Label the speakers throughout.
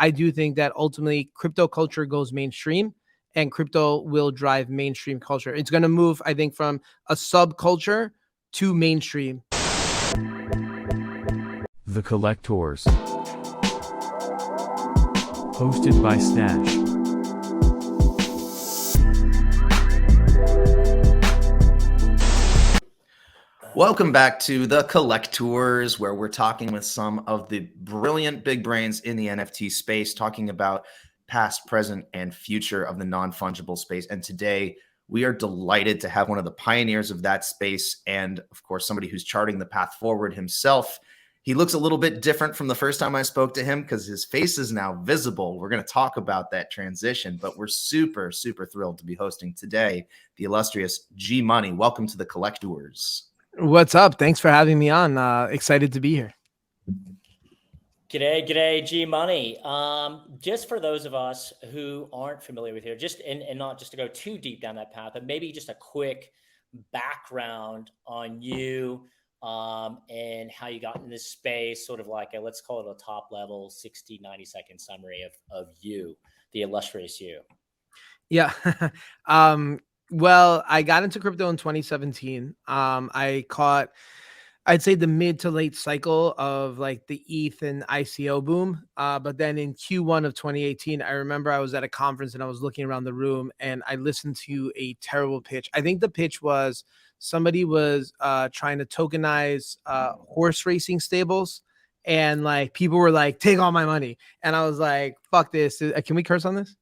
Speaker 1: I do think that ultimately crypto culture goes mainstream and crypto will drive mainstream culture. It's going to move, I think, from a subculture to mainstream.
Speaker 2: The Collectors. Hosted by Stashh.
Speaker 3: Welcome back to the Collectors, where we're talking with some of the brilliant big brains in the NFT space, talking about past, present, and future of the non-fungible space. And today we are delighted to have one of the pioneers of that space and, of course, somebody who's charting the path forward himself. He looks a little bit different from the first time I spoke to him because his face is now visible. We're going to talk about that transition, but we're super, super thrilled to be hosting today the illustrious gmoney. Welcome to the Collectors.
Speaker 1: What's up? Thanks for having me on. Excited to be here.
Speaker 4: G'day, gmoney. Just for those of us who aren't familiar with you, and not just to go too deep down that path, but maybe just a quick background on you and how you got in this space, sort of like let's call it a top level 60, 90-second summary of you, the illustrious you.
Speaker 1: Yeah. Well, I got into crypto in 2017. I caught, I'd say, the mid to late cycle of like the ETH and ICO boom. But then in Q1 of 2018, I remember I was at a conference and I was looking around the room and I listened to a terrible pitch. I think the pitch was somebody was trying to tokenize horse racing stables. And like people were like, take all my money. And I was like, fuck this. Can we curse on this?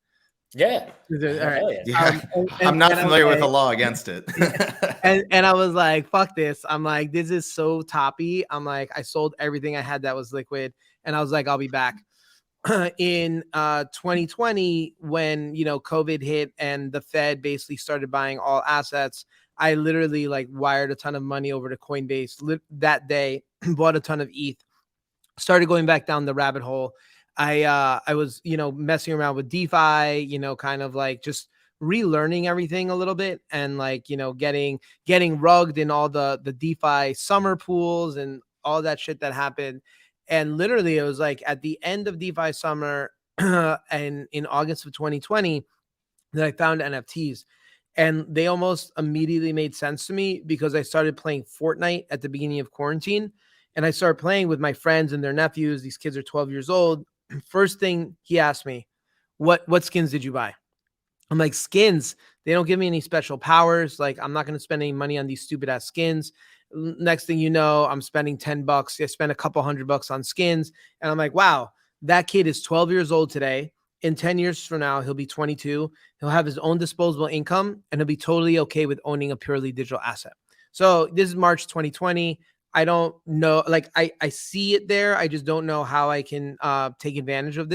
Speaker 4: Yeah.
Speaker 1: All right.
Speaker 3: Yeah. I'm not familiar with the law against it.
Speaker 1: and I was like, fuck this. I'm like, this is so toppy. I'm like, I sold everything I had that was liquid. And I was like, I'll be back. In 2020, when, COVID hit and the Fed basically started buying all assets, I literally like wired a ton of money over to Coinbase that day, bought a ton of ETH, started going back down the rabbit hole. I was, messing around with DeFi, kind of like just relearning everything a little bit and like, getting rugged in all the DeFi summer pools and all that shit that happened. And literally it was like at the end of DeFi summer and in August of 2020 that I found NFTs. And they almost immediately made sense to me because I started playing Fortnite at the beginning of quarantine. And I started playing with my friends and their nephews. These kids are 12 years old. First thing he asked me, what skins did you buy? I'm like, skins, they don't give me any special powers. Like, I'm not going to spend any money on these stupid ass skins. Next thing you know, I'm spending $10. I spent a couple $100 on skins. And I'm like, wow, that kid is 12 years old today. In 10 years from now, he'll be 22. He'll have his own disposable income and he'll be totally okay with owning a purely digital asset. So this is March 2020. I don't know, like I see it there. I just don't know how I can take advantage of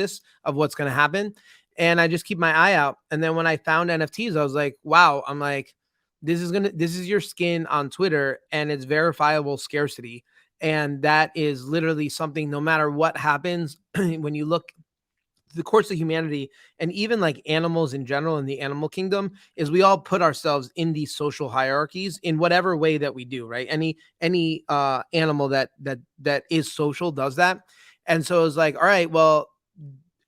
Speaker 1: what's going to happen. And I just keep my eye out. And then when I found NFTs, I was like, wow, I'm like, this is your skin on Twitter and it's verifiable scarcity. And that is literally something, no matter what happens, when you look the course of humanity and even like animals in general in the animal kingdom is we all put ourselves in these social hierarchies in whatever way that we do, right? Any animal that is social does that. And so it's like, all right, well,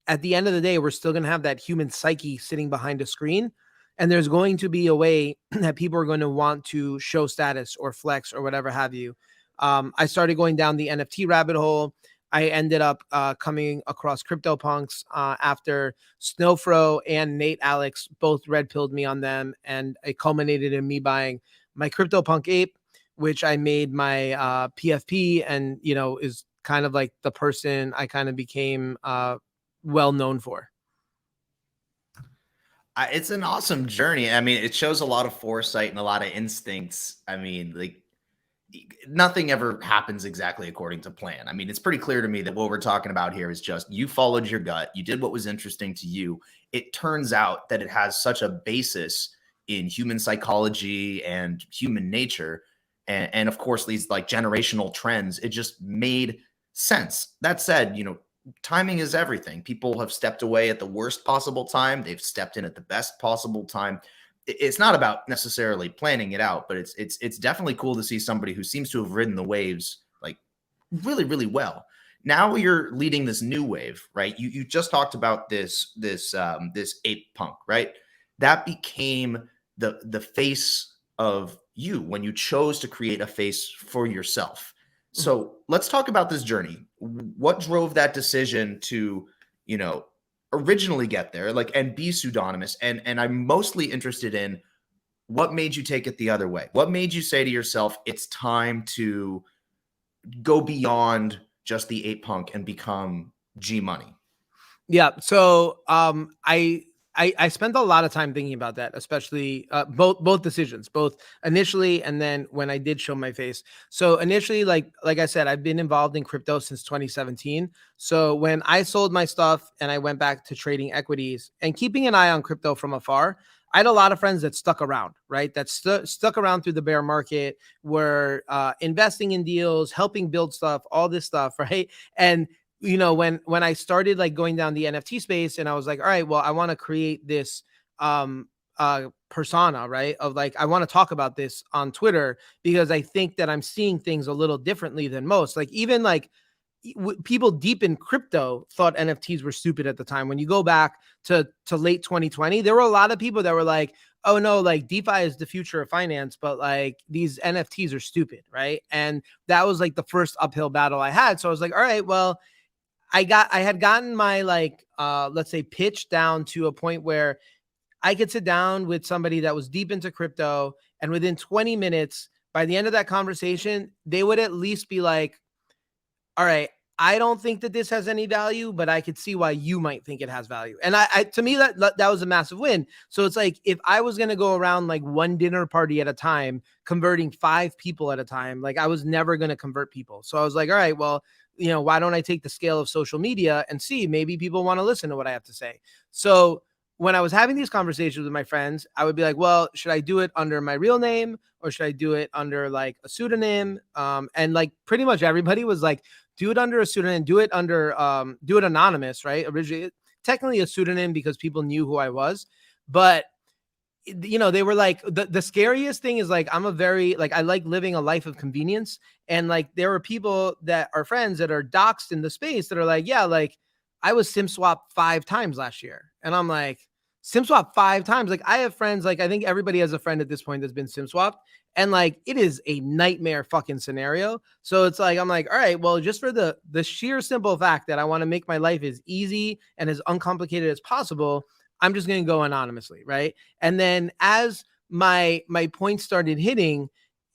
Speaker 1: at the end of the day, we're still going to have that human psyche sitting behind a screen. And there's going to be a way that people are going to want to show status or flex or whatever have you. I started going down the NFT rabbit hole. I ended up coming across CryptoPunks after Snowfro and Nate Alex both red-pilled me on them, and it culminated in me buying my CryptoPunk ape, which I made my PFP and, is kind of like the person I kind of became well known for.
Speaker 3: It's an awesome journey. I mean, it shows a lot of foresight and a lot of instincts. I mean, like, nothing ever happens exactly according to plan. I mean, it's pretty clear to me that what we're talking about here is just you followed your gut. You did what was interesting to you. It turns out that it has such a basis in human psychology and human nature. And of course, these like generational trends, it just made sense. That said, timing is everything. People have stepped away at the worst possible time. They've stepped in at the best possible time. It's not about necessarily planning it out, but it's definitely cool to see somebody who seems to have ridden the waves like really, really well. Now you're leading this new wave, right? You just talked about this ape punk, right? That became the face of you when you chose to create a face for yourself. So let's talk about this journey. What drove that decision to, originally get there, and be pseudonymous? And I'm mostly interested in what made you take it the other way. What made you say to yourself, it's time to go beyond just the ape punk and become gmoney?
Speaker 1: Yeah. So I spent a lot of time thinking about that, especially both decisions, both initially and then when I did show my face. So initially, like I said, I've been involved in crypto since 2017. So when I sold my stuff and I went back to trading equities and keeping an eye on crypto from afar, I had a lot of friends that stuck around, right? That stuck around through the bear market, were investing in deals, helping build stuff, all this stuff, right? And when I started like going down the NFT space, and I was like, all right, well, I want to create this persona, right? Of like, I want to talk about this on Twitter because I think that I'm seeing things a little differently than most. Like even like people deep in crypto thought NFTs were stupid at the time. When you go back to late 2020, there were a lot of people that were like, oh no, like DeFi is the future of finance, but like these NFTs are stupid, right? And that was like the first uphill battle I had. So I was like, all right, well, I had gotten my let's say pitch down to a point where I could sit down with somebody that was deep into crypto, and within 20 minutes, by the end of that conversation, they would at least be like, all right, I don't think that this has any value, but I could see why you might think it has value. And I to me, that was a massive win. So it's like, if I was going to go around like one dinner party at a time, converting 5 people at a time, like I was never going to convert people. So I was like, all right, well, why don't I take the scale of social media and see, maybe people want to listen to what I have to say. So when I was having these conversations with my friends, I would be like, well, should I do it under my real name or should I do it under like a pseudonym? And like pretty much everybody was like, do it under a pseudonym, do it anonymous, right? Originally, technically a pseudonym because people knew who I was, but they were like, the scariest thing is like, I'm a very, like, I like living a life of convenience. And like, there are people that are friends that are doxxed in the space that are like, yeah, like I was sim swapped 5 times last year. And I'm like, sim swap 5 times. Like I have friends, like I think everybody has a friend at this point that's been sim swapped. And like, it is a nightmare fucking scenario. So it's like, I'm like, all right, well, just for the sheer simple fact that I want to make my life as easy and as uncomplicated as possible, I'm just going to go anonymously. Right. And then as my points started hitting,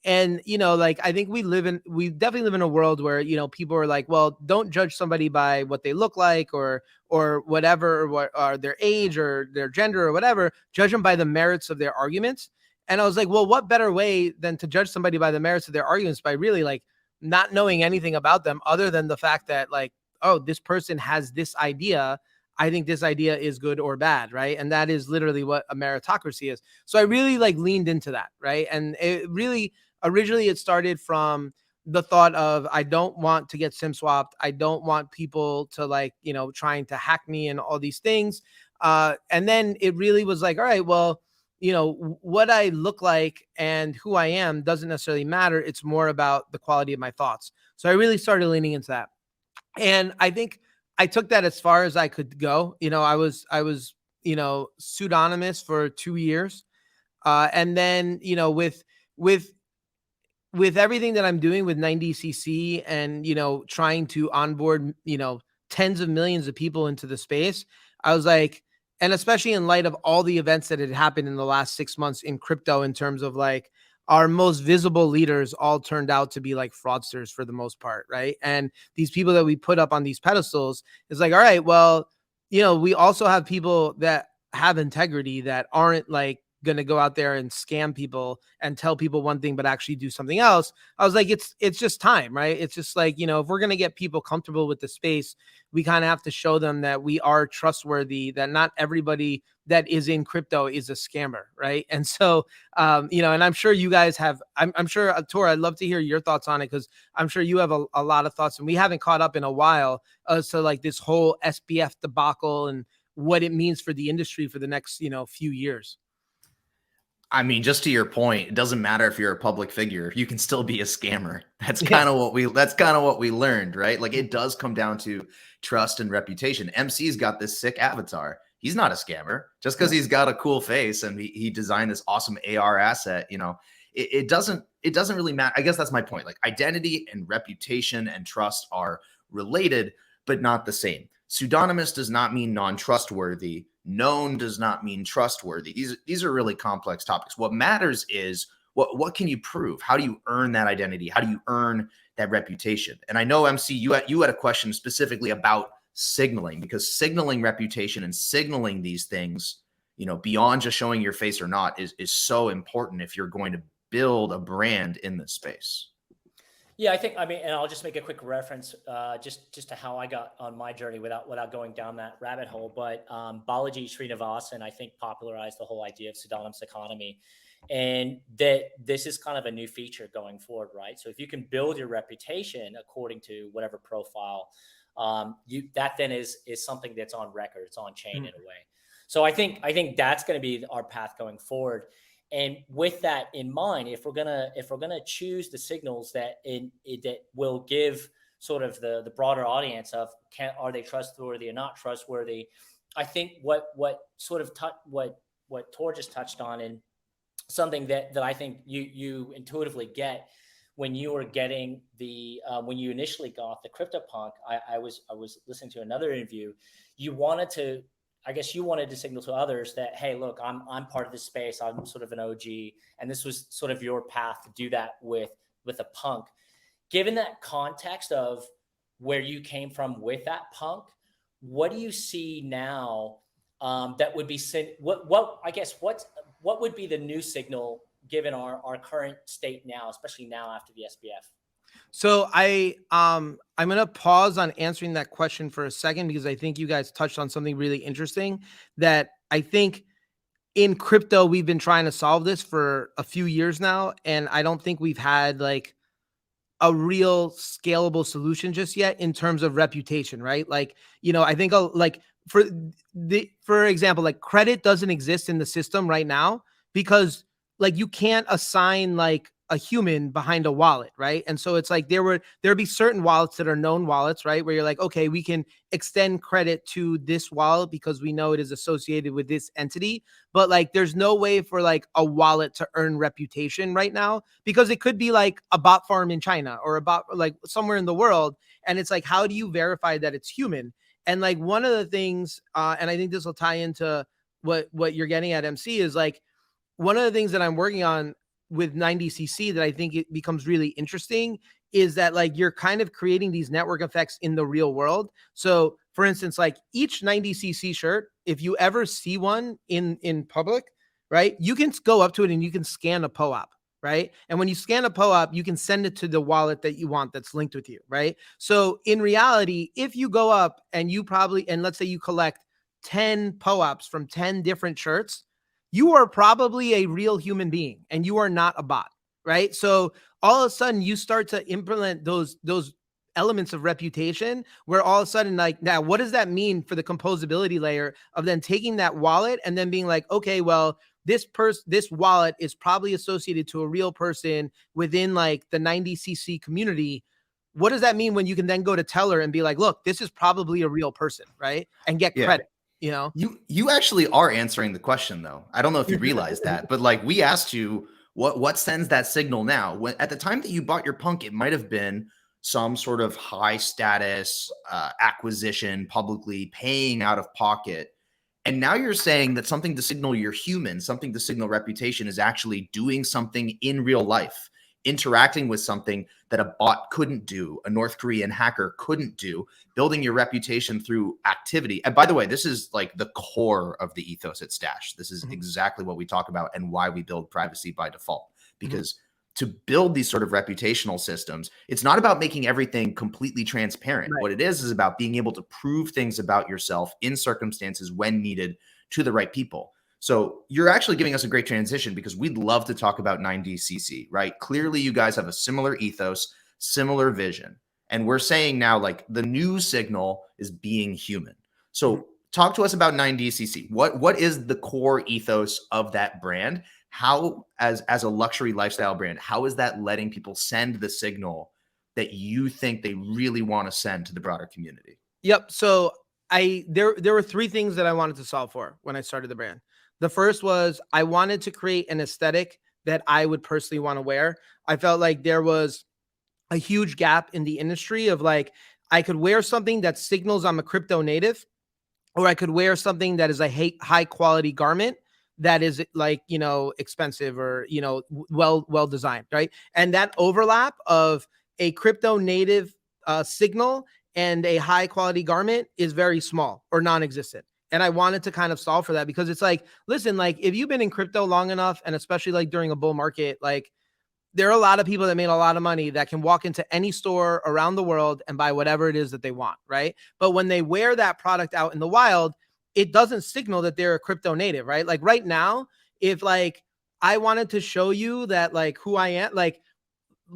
Speaker 1: and, like, I think we definitely live in a world where, people are like, well, don't judge somebody by what they look like or whatever, or their age or their gender or whatever, judge them by the merits of their arguments. And I was like, well, what better way than to judge somebody by the merits of their arguments by really like not knowing anything about them other than the fact that like, oh, this person has this idea. I think this idea is good or bad, right? And that is literally what a meritocracy is. So I really like leaned into that, right? And it really, originally it started from the thought of, I don't want to get sim swapped. I don't want people to like, trying to hack me and all these things. And then it really was like, all right, well, what I look like and who I am doesn't necessarily matter. It's more about the quality of my thoughts. So I really started leaning into that. And I think I took that as far as I could go. I was pseudonymous for 2 years. And then, with everything that I'm doing with 90cc and, trying to onboard, tens of millions of people into the space, I was like, and especially in light of all the events that had happened in the last 6 months in crypto, in terms of like our most visible leaders all turned out to be like fraudsters for the most part. Right. And these people that we put up on these pedestals is like, all right, well, we also have people that have integrity that aren't like going to go out there and scam people and tell people one thing, but actually do something else. I was like, it's just time, right? It's just like, if we're going to get people comfortable with the space, we kind of have to show them that we are trustworthy, that not everybody that is in crypto is a scammer. Right. And so, and I'm sure you guys have, I'm sure, Tor, I'd love to hear your thoughts on it, because I'm sure you have a lot of thoughts, and we haven't caught up in a while. So like this whole SBF debacle and what it means for the industry for the next, few years.
Speaker 3: I mean, just to your point, it doesn't matter if you're a public figure, you can still be a scammer. That's
Speaker 1: Yeah.
Speaker 3: kind of what we learned, right? Like it does come down to trust and reputation. MC's got this sick avatar. He's not a scammer just because he's got a cool face and he designed this awesome AR asset. It doesn't really matter. I guess that's my point. Like identity and reputation and trust are related, but not the same. Pseudonymous does not mean non-trustworthy. Known does not mean trustworthy. These are really complex topics. What matters is what can you prove? How do you earn that identity? How do you earn that reputation? And I know, MC, you had a question specifically about signaling, because signaling reputation and signaling these things, beyond just showing your face or not, is so important if you're going to build a brand in this space.
Speaker 4: Yeah, and I'll just make a quick reference just to how I got on my journey without going down that rabbit hole. But Balaji Srinivasan, I think, popularized the whole idea of pseudonymous economy, and that this is kind of a new feature going forward, right? So if you can build your reputation according to whatever profile, that then is something that's on record, it's on chain in a way. So I think that's going to be our path going forward. And with that in mind, if we're gonna choose the signals that will give sort of the broader audience of are they trustworthy or not trustworthy, I think what Tor just touched on, and something that I think you intuitively get when you were getting when you initially got the CryptoPunk. I was listening to another interview. You wanted to signal to others that, hey, look, I'm part of this space. I'm sort of an OG, and this was sort of your path to do that with a punk. Given that context of where you came from with that punk, what do you see now that would be what would be the new signal given our current state now, especially now after the SBF?
Speaker 1: So I'm going to pause on answering that question for a second, because I think you guys touched on something really interesting that I think in crypto, we've been trying to solve this for a few years now. And I don't think we've had like a real scalable solution just yet in terms of reputation, right? Like, I think like for example, like credit doesn't exist in the system right now because like you can't assign like a human behind a wallet, right? And so it's like there'd be certain wallets that are known wallets, right? Where you're like, okay, we can extend credit to this wallet because we know it is associated with this entity. But like, there's no way for like a wallet to earn reputation right now, because it could be like a bot farm in China or about like somewhere in the world. And it's like, how do you verify that it's human? And like one of the things, and I think this will tie into what you're getting at, MC, is like one of the things that I'm working on with 90cc that I think it becomes really interesting is that like you're kind of creating these network effects in the real world. So for instance, like each 90cc shirt, if you ever see one in public, right, you can go up to it and you can scan a POAP, right? And when you scan a POAP, you can send it to the wallet that you want that's linked with you, right? So in reality, if you go up and let's say you collect 10 POAPs from 10 different shirts, you are probably a real human being and you are not a bot, right? So all of a sudden you start to implement those elements of reputation where all of a sudden, like, now what does that mean for the composability layer of then taking that wallet and then being like, okay, well, this wallet is probably associated to a real person within like the 90cc community. What does that mean when you can then go to Teller and be like, look, this is probably a real person, right? And get credit.
Speaker 3: You actually are answering the question, though. I don't know if you realize that, but like we asked you what sends that signal now. When at the time that you bought your punk, it might have been some sort of high status acquisition, publicly paying out of pocket. And now you're saying that something to signal you're human, something to signal reputation, is actually doing something in real life, interacting with something that a bot couldn't do, a North Korean hacker couldn't do, building your reputation through activity. And by the way, this is like the core of the ethos at Stashh. This is exactly what we talk about and why we build privacy by default. Because to build these sort of reputational systems, it's not about making everything completely transparent. Right. What it is about being able to prove things about yourself in circumstances when needed to the right people. So you're actually giving us a great transition, because we'd love to talk about 90cc, right? Clearly, you guys have a similar ethos, similar vision. And we're saying now, like, the new signal is being human. So talk to us about 90cc. What is the core ethos of that brand how, as a luxury lifestyle brand, how is that letting people send the signal that you think they really want to send to the broader community?
Speaker 1: Yep. So there were three things that I wanted to solve for when I started the brand. The first was I wanted to create an aesthetic that I would personally want to wear. I felt like there was a huge gap in the industry of like, I could wear something that signals I'm a crypto native, or I could wear something that is a high quality garment that is like, expensive or, well designed. Right. And that overlap of a crypto native signal and a high quality garment is very small or non-existent. And I wanted to kind of solve for that because it's like, listen, like if you've been in crypto long enough, and especially like during a bull market, like there are a lot of people that made a lot of money that can walk into any store around the world and buy whatever it is that they want, right? But when they wear that product out in the wild, it doesn't signal that they're a crypto native, right? Like right now, if like I wanted to show you that like who I am, like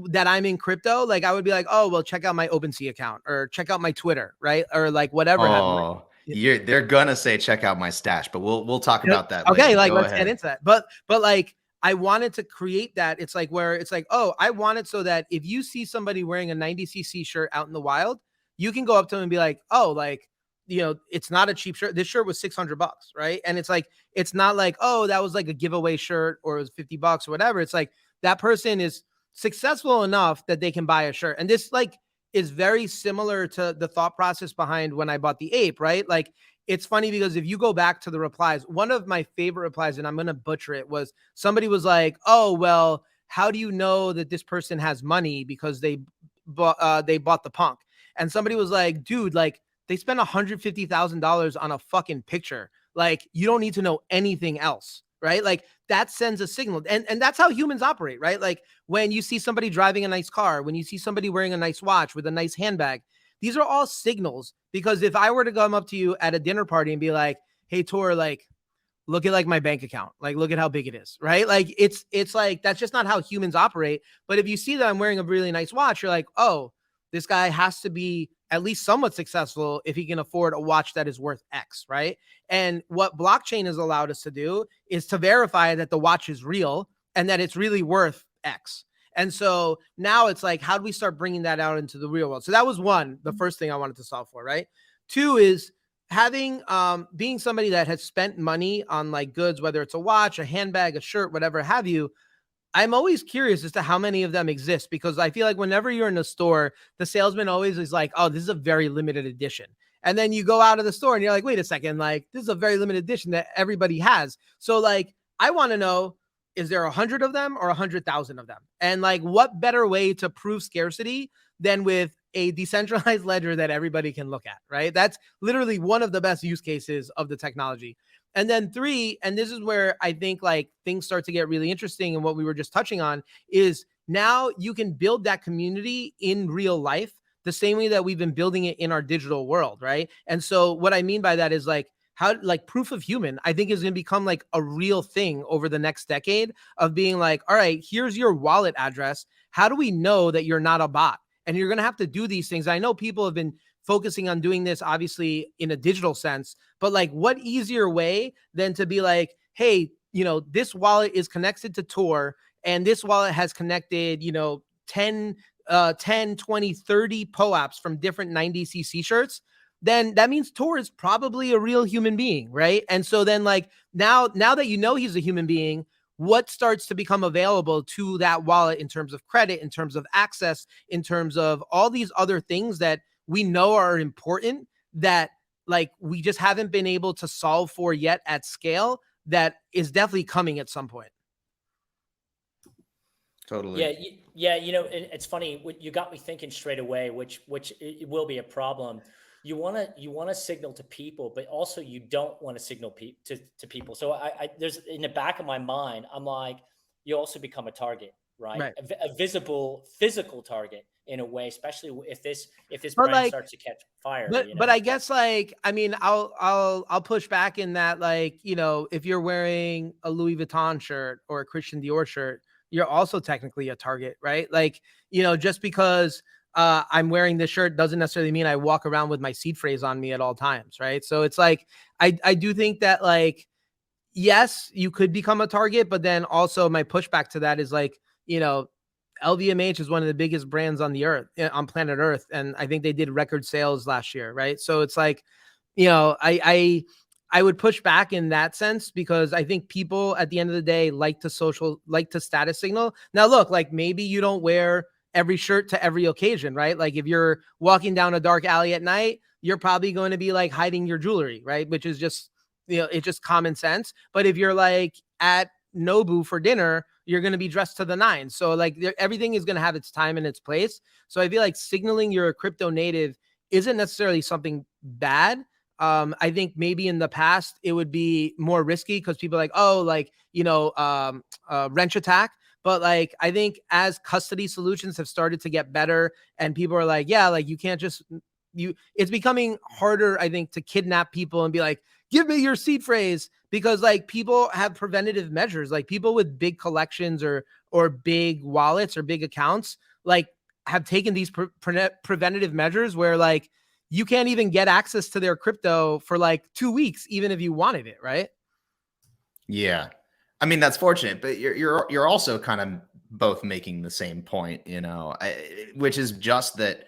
Speaker 1: that I'm in crypto, like I would be like, oh, well, check out my OpenSea account or check out my Twitter, right? Or like whatever.
Speaker 3: Oh, they're gonna say check out my Stashh, but we'll talk about that later.
Speaker 1: Okay, like
Speaker 3: Go
Speaker 1: let's
Speaker 3: ahead.
Speaker 1: get into that. But like I wanted to create that. It's like where it's like, oh, I want it so that if you see somebody wearing a 90cc shirt out in the wild, you can go up to them and be like, oh, like, it's not a cheap shirt. This shirt was $600, right? And it's like, it's not like, oh, that was like a giveaway shirt or it was $50 or whatever. It's like that person is successful enough that they can buy a shirt. And this like is very similar to the thought process behind when I bought the ape, right? Like it's funny because if you go back to the replies, one of my favorite replies, and I'm going to butcher it, was somebody was like, oh, well, how do you know that this person has money because they bought the punk? And somebody was like, dude, like they spent $150,000 on a fucking picture. Like you don't need to know anything else, right? Like that sends a signal. And that's how humans operate, right? Like when you see somebody driving a nice car, when you see somebody wearing a nice watch with a nice handbag, these are all signals. Because if I were to come up to you at a dinner party and be like, hey, Tor, like, look at like my bank account, like, look at how big it is, right? Like it's like, that's just not how humans operate. But if you see that I'm wearing a really nice watch, you're like, oh, this guy has to be at least somewhat successful if he can afford a watch that is worth X, right? And what blockchain has allowed us to do is to verify that the watch is real and that it's really worth X. And so now it's like, how do we start bringing that out into the real world? So that was the first thing I wanted to solve for, right? Two is having, being somebody that has spent money on like goods, whether it's a watch, a handbag, a shirt, whatever have you. I'm always curious as to how many of them exist, because I feel like whenever you're in a store, the salesman always is like, oh, this is a very limited edition. And then you go out of the store and you're like, wait a second, like this is a very limited edition that everybody has. So like, I want to know, is there 100 of them or 100,000 of them? And like, what better way to prove scarcity than with a decentralized ledger that everybody can look at, right? That's literally one of the best use cases of the technology. And then three, and this is where I think like things start to get really interesting, and what we were just touching on is now you can build that community in real life the same way that we've been building it in our digital world, right? And so what I mean by that is like, how like proof of human, I think, is going to become like a real thing over the next decade of being like, all right, here's your wallet address. How do we know that you're not a bot? And you're going to have to do these things. I know people have been focusing on doing this, obviously, in a digital sense, but like what easier way than to be like, hey, this wallet is connected to Tor, and this wallet has connected, 10, 20, 30 POAPs from different 90cc shirts. Then that means Tor is probably a real human being, right? And so then like now that he's a human being, what starts to become available to that wallet in terms of credit, in terms of access, in terms of all these other things that we know are important, that like we just haven't been able to solve for yet at scale, that is definitely coming at some point.
Speaker 3: Totally.
Speaker 4: Yeah. It's funny. You got me thinking straight away, which it will be a problem. You want to signal to people, but also you don't want to signal to people. So I there's in the back of my mind, I'm like, you also become a target, right? A visible physical target in a way, especially if this brand starts to catch fire.
Speaker 1: But I guess like, I mean, I'll push back in that, like, if you're wearing a Louis Vuitton shirt or a Christian Dior shirt, you're also technically a target, right? Like, just because I'm wearing this shirt doesn't necessarily mean I walk around with my seed phrase on me at all times, right? So it's like, I do think that like, yes, you could become a target, but then also my pushback to that is like, LVMH is one of the biggest brands on the earth, on planet Earth, and I think they did record sales last year, right? So it's like, I would push back in that sense because I think people at the end of the day like to status signal. Now, look, like maybe you don't wear every shirt to every occasion, right? Like if you're walking down a dark alley at night, you're probably going to be like hiding your jewelry, right? Which is just, it's just common sense. But if you're like at Nobu for dinner, you're going to be dressed to the nines. So like everything is going to have its time and its place. So I feel like signaling you're a crypto native isn't necessarily something bad. I think maybe in the past it would be more risky because people are like, oh, like, wrench attack. But like, I think as custody solutions have started to get better and people are like, yeah, like you can't just, it's becoming harder, I think, to kidnap people and be like, give me your seed phrase, because like people have preventative measures, like people with big collections or big wallets or big accounts, like have taken these preventative measures where like you can't even get access to their crypto for like 2 weeks, even if you wanted it. Right.
Speaker 3: Yeah. I mean, that's fortunate, but you're also kind of both making the same point, which is just that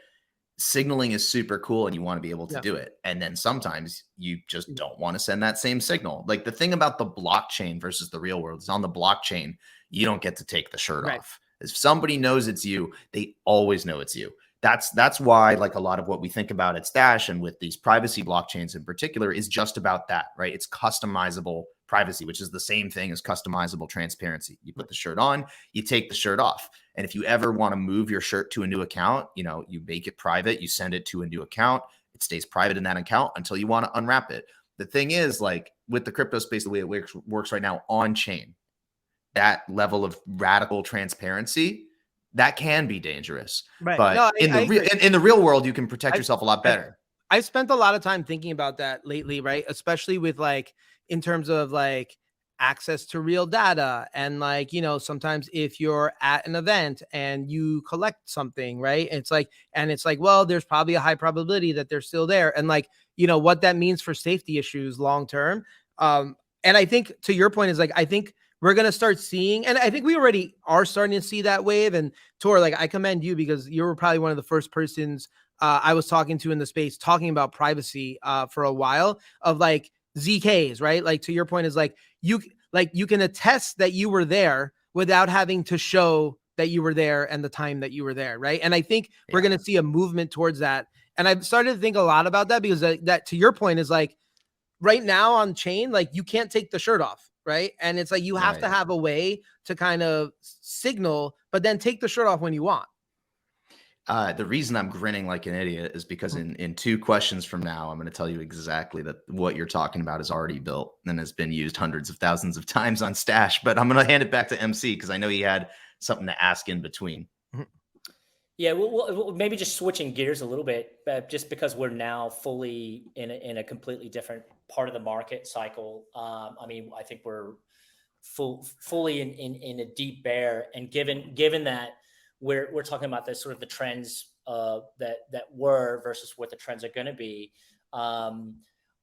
Speaker 3: signaling is super cool and you want to be able to do it. And then sometimes you just don't want to send that same signal. Like the thing about the blockchain versus the real world is on the blockchain, you don't get to take the shirt off. If somebody knows it's you, they always know it's you. That's why like a lot of what we think about at Stashh and with these privacy blockchains in particular is just about that, right? It's customizable privacy, which is the same thing as customizable transparency. You put the shirt on, you take the shirt off. And if you ever want to move your shirt to a new account, you make it private, you send it to a new account, it stays private in that account until you want to unwrap it. The thing is, like with the crypto space, the way it works right now on chain, that level of radical transparency, that can be dangerous. Right. But no, in the real world, you can protect yourself a lot better.
Speaker 1: I've spent a lot of time thinking about that lately, right? Especially with like, in terms of like access to real data. And like, sometimes if you're at an event and you collect something, right? It's like, well, there's probably a high probability that they're still there. And like, what that means for safety issues long-term. And I think to your point is like, I think we're going to start seeing, and I think we already are starting to see that wave. And Tor, like I commend you because you were probably one of the first persons I was talking to in the space talking about privacy for a while of like ZKs, right? Like to your point is like, you can attest that you were there without having to show that you were there and the time that you were there. Right. And I think we're going to see a movement towards that. And I've started to think a lot about that because that to your point is like right now on chain, like you can't take the shirt off. Right. And it's like, you have to have a way to kind of signal, but then take the shirt off when you want.
Speaker 3: The reason I'm grinning like an idiot is because in 2 questions from now, I'm going to tell you exactly that what you're talking about is already built and has been used hundreds of thousands of times on Stashh. But I'm going to hand it back to MC because I know he had something to ask in between.
Speaker 4: Yeah, well, maybe just switching gears a little bit, just because we're now fully in a completely different part of the market cycle. I mean, I think we're fully in a deep bear, and given that we're talking about the sort of the trends that were versus what the trends are going to be. I'm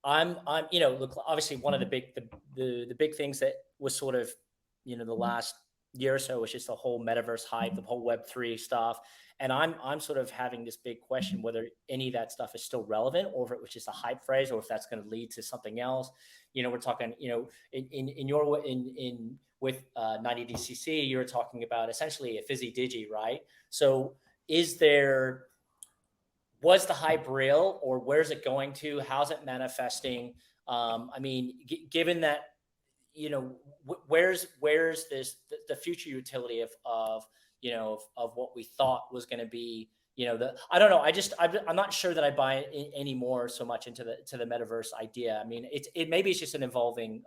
Speaker 4: look, obviously one of the big things that was sort of the last year or so was just the whole metaverse hype, the whole Web3 stuff. And I'm sort of having this big question whether any of that stuff is still relevant, or if it was just a hype phrase, or if that's going to lead to something else. We're talking, with 90DCC, you're talking about essentially a fizzy digi, right? So was the hype real, or where's it going to? How's it manifesting? I mean, given that, where's the future utility of what we thought was going to be, I don't know. I'm not sure that I buy anymore so much into the metaverse idea. I mean, maybe it's just an evolving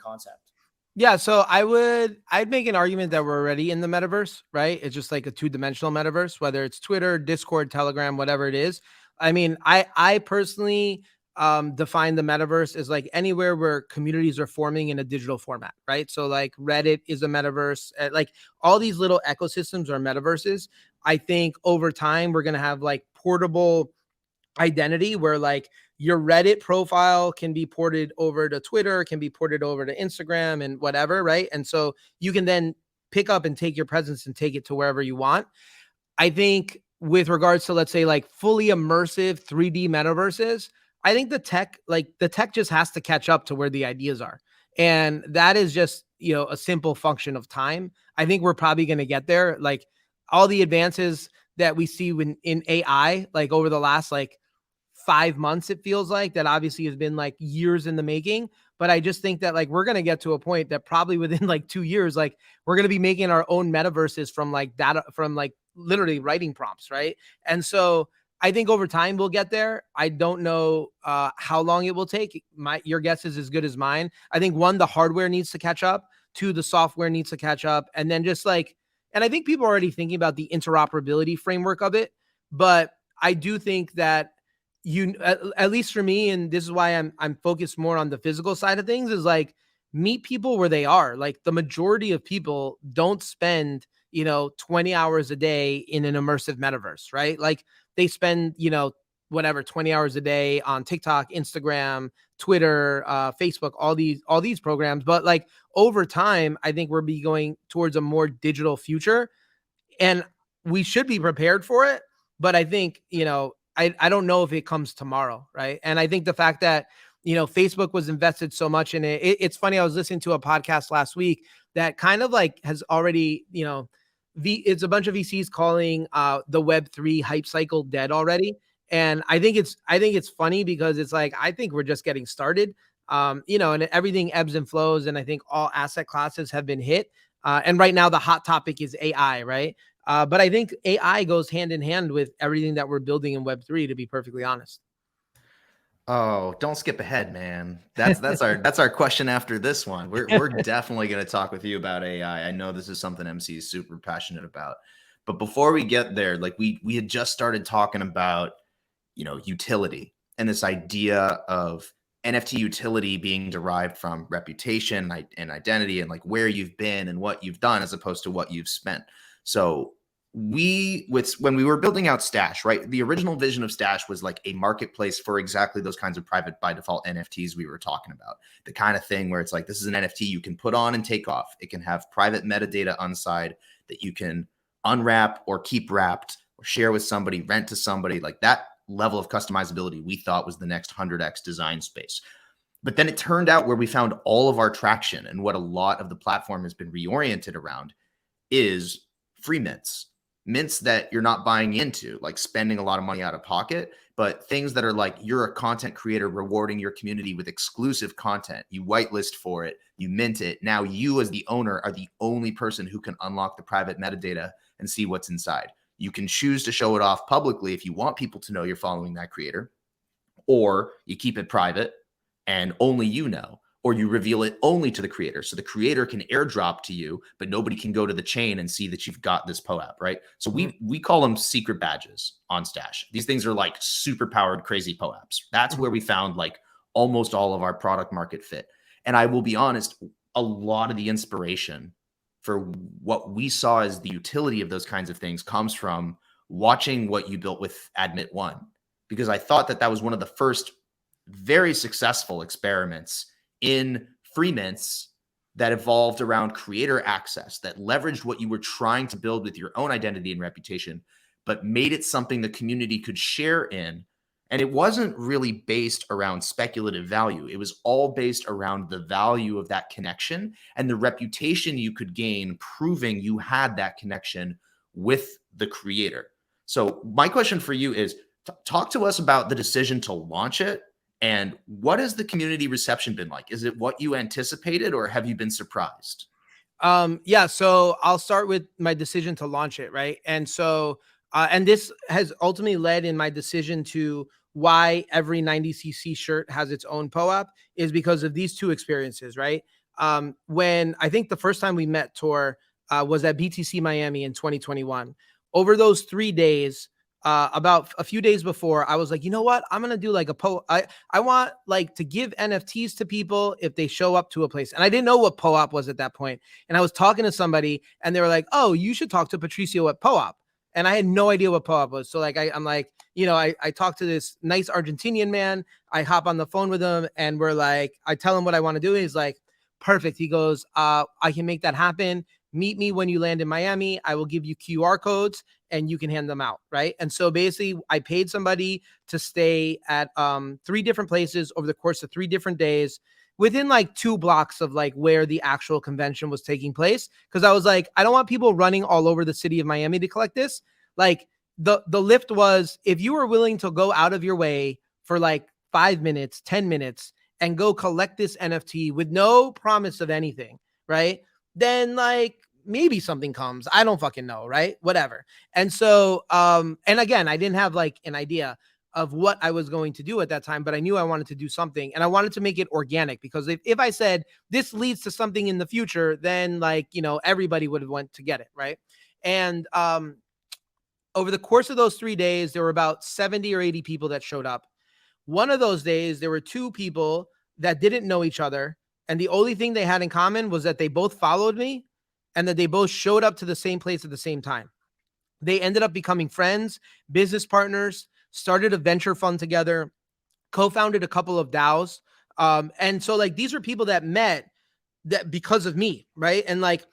Speaker 4: concept.
Speaker 1: Yeah. So I'd make an argument that we're already in the metaverse, right? It's just like a 2-dimensional metaverse, whether it's Twitter, Discord, Telegram, whatever it is. I mean, I personally define the metaverse as like anywhere where communities are forming in a digital format, right? So like Reddit is a metaverse, like all these little ecosystems are metaverses. I think over time we're going to have like portable identity where like your Reddit profile can be ported over to Twitter, can be ported over to Instagram and whatever, right? And so you can then pick up and take your presence and take it to wherever you want. I think with regards to, let's say, like fully immersive 3D metaverses, I think the tech just has to catch up to where the ideas are. And that is just, a simple function of time. I think we're probably going to get there. Like all the advances that we see in AI, like over the last 5 months, it feels like that obviously has been like years in the making. But I just think that like we're going to get to a point that probably within like 2 years, like we're going to be making our own metaverses from like data, from like literally writing prompts, right? And so I think over time we'll get there. I don't know how long it will take. Your guess is as good as mine. I think one, the hardware needs to catch up. Two, the software needs to catch up. And then and I think people are already thinking about the interoperability framework of it. But I do think that at least for me, and this is why I'm focused more on the physical side of things, is like meet people where they are. Like the majority of people don't spend 20 hours a day in an immersive metaverse, right? Like they spend, 20 hours a day on TikTok, Instagram, Twitter, Facebook, all these programs. But like over time, I think we're be going towards a more digital future, and we should be prepared for it. But I think, I don't know if it comes tomorrow, right? And I think the fact that, Facebook was invested so much in it. It's funny. I was listening to a podcast last week that kind of like has already, it's a bunch of VCs calling the Web3 hype cycle dead already. And I think it's funny because it's like, I think we're just getting started, and everything ebbs and flows. And I think all asset classes have been hit. And right now the hot topic is AI, right? But I think AI goes hand in hand with everything that we're building in Web3, to be perfectly honest.
Speaker 3: Oh, don't skip ahead, man. That's our question after this one. We're definitely going to talk with you about AI. I know this is something MC is super passionate about. But before we get there, like we had just started talking about, utility and this idea of NFT utility being derived from reputation and identity and like where you've been and what you've done as opposed to what you've spent. So when we were building out Stashh, right? The original vision of Stashh was like a marketplace for exactly those kinds of private by default NFTs we were talking about. The kind of thing where it's like, this is an NFT you can put on and take off. It can have private metadata inside that you can unwrap or keep wrapped or share with somebody, rent to somebody. Like that level of customizability we thought was the next 100x design space. But then it turned out where we found all of our traction and what a lot of the platform has been reoriented around is free mints that you're not buying into, like spending a lot of money out of pocket, but things that are like you're a content creator rewarding your community with exclusive content. You whitelist for it, you mint it. Now you as the owner are the only person who can unlock the private metadata and see what's inside. You can choose to show it off publicly if you want people to know you're following that creator, or you keep it private and only you know, or you reveal it only to the creator. So the creator can airdrop to you, but nobody can go to the chain and see that you've got this POAP, right? So we call them secret badges on Stashh. These things are like super powered, crazy POAPs. That's where we found like almost all of our product market fit. And I will be honest, a lot of the inspiration for what we saw as the utility of those kinds of things comes from watching what you built with Admit One, because I thought that was one of the first very successful experiments in free mints that evolved around creator access, that leveraged what you were trying to build with your own identity and reputation, but made it something the community could share in. And it wasn't really based around speculative value. It was all based around the value of that connection and the reputation you could gain proving you had that connection with the creator. So my question for you is, talk to us about the decision to launch it. And what has the community reception been like? Is it what you anticipated, or have you been surprised?
Speaker 1: Yeah, so I'll start with my decision to launch it, right? And so, and this has ultimately led in my decision to why every 90cc shirt has its own POAP is because of these two experiences, right? When I think the first time we met, Tor, was at BTC Miami in 2021. Over those 3 days, about a few days before, I was like, you know what? I'm going to do like I want like to give NFTs to people if they show up to a place. And I didn't know what POAP was at that point. And I was talking to somebody and they were like, oh, you should talk to Patricio at POAP. And I had no idea what POAP was. So like, I'm like, I talked to this nice Argentinian man. I hop on the phone with him and we're like, I tell him what I want to do. He's like, perfect. He goes, I can make that happen. Meet me when you land in Miami. I will give you QR codes and you can hand them out. Right. And so basically I paid somebody to stay at 3 different places over the course of 3 different days within like 2 blocks of like where the actual convention was taking place. Cause I was like, I don't want people running all over the city of Miami to collect this. Like the lift was, if you were willing to go out of your way for like 5 minutes, 10 minutes and go collect this NFT with no promise of anything, right? Then like maybe something comes. I don't fucking know, right? Whatever. And so, and again, I didn't have like an idea of what I was going to do at that time, but I knew I wanted to do something and I wanted to make it organic because if I said this leads to something in the future, then like, everybody would have went to get it. Right. And, over the course of those 3 days, there were about 70 or 80 people that showed up. One of those days, there were 2 people that didn't know each other. And the only thing they had in common was that they both followed me and that they both showed up to the same place at the same time. They ended up becoming friends, business partners, started a venture fund together, co-founded a couple of DAOs. And so like, these are people that met that because of me. Right. And like,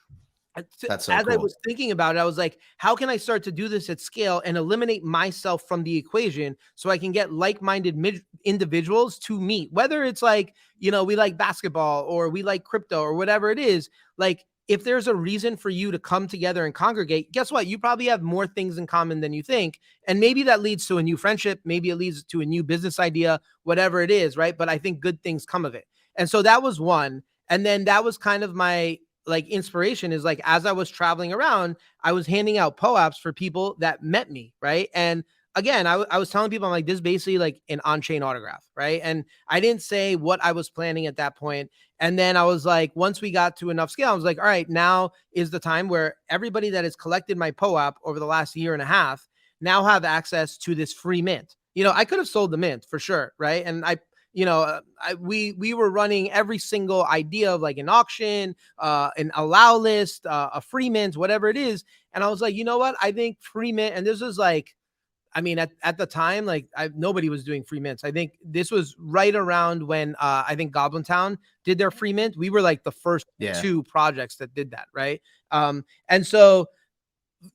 Speaker 3: That's so
Speaker 1: as
Speaker 3: cool.
Speaker 1: I was thinking about it, I was like, how can I start to do this at scale and eliminate myself from the equation so I can get like-minded individuals to meet, whether it's like, we like basketball or we like crypto or whatever it is. Like, if there's a reason for you to come together and congregate, guess what? You probably have more things in common than you think. And maybe that leads to a new friendship. Maybe it leads to a new business idea, whatever it is, right? But I think good things come of it. And so that was one. And then that was kind of my like inspiration is like, as I was traveling around, I was handing out POAPs for people that met me. Right. And again, I was telling people, I'm like, this is basically like an on-chain autograph. Right. And I didn't say what I was planning at that point. And then I was like, once we got to enough scale, I was like, all right, now is the time where everybody that has collected my POAP over the last year and a half now have access to this free mint. I could have sold the mint for sure. Right. And we were running every single idea of like an auction, an allow list, a free mint, whatever it is. And I was like, you know what? I think free mint, and this was like, I mean, at the time, like nobody was doing free mints. I think this was right around when I think Goblin Town did their free mint. We were like the first 2 projects that did that. Right. And so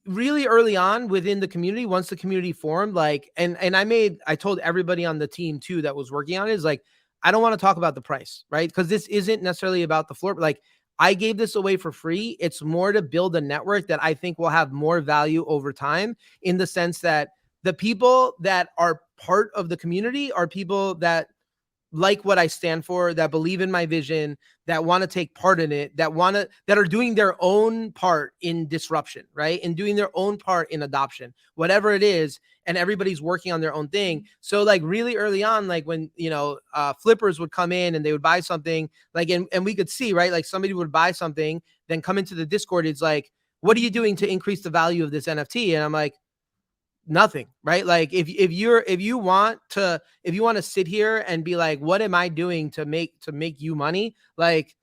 Speaker 1: really early on within the community, once the community formed, like, and I told everybody on the team too that was working on it is like, I don't want to talk about the price, right? Because this isn't necessarily about the floor, but like I gave this away for free. It's more to build a network that I think will have more value over time, in the sense that the people that are part of the community are people that like what I stand for, that believe in my vision, that want to take part in it, that are doing their own part in disruption, right? And doing their own part in adoption, whatever it is. And everybody's working on their own thing. So like really early on, like when, flippers would come in and they would buy something, like, and we could see, right? Like somebody would buy something, then come into the Discord. It's like, what are you doing to increase the value of this NFT? And I'm like, nothing, right? Like if you want to sit here and be like, what am I doing to make you money? Like,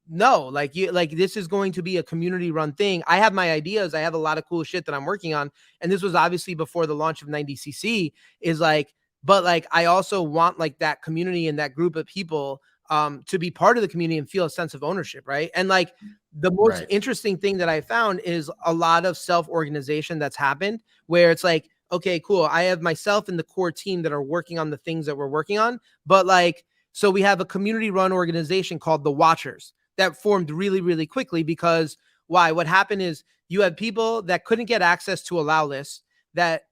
Speaker 1: no, like this is going to be a community run thing. I have my ideas. I have a lot of cool shit that I'm working on. And this was obviously before the launch of 90cc is like, but like, I also want like that community and that group of people to be part of the community and feel a sense of ownership. Right. And like the most interesting thing that I found is a lot of self-organization that's happened where it's like, okay, cool. I have myself and the core team that are working on the things that we're working on. But like, so we have a community run organization called the Watchers that formed really, really quickly because why? What happened is you had people that couldn't get access to allow lists that,